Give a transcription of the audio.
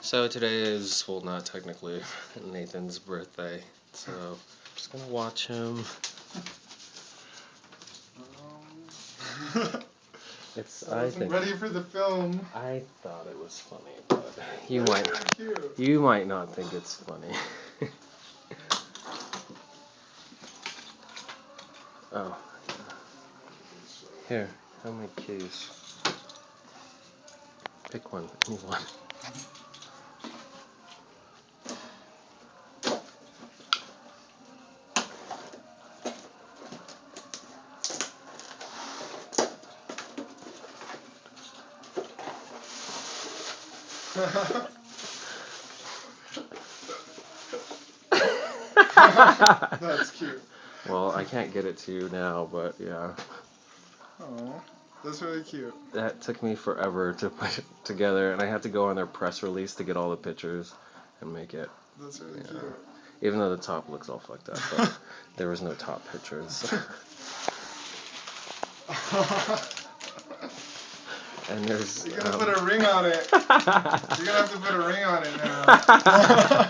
So today is, well, not technically Nathan's birthday, so I'm just gonna watch him. I think ready for the film. I thought it was funny, but you might not think it's funny. Oh, here, how many keys? Pick one, any one. That's cute. Well, I can't get it to you now, but yeah. Oh, that's really cute. That took me forever to put it together, and I had to go on their press release to get all the pictures and make it. That's really cute. Even though the top looks all fucked up, but there was no top pictures. And there's. You're gonna put a ring on it. You're gonna have to put a ring on it now.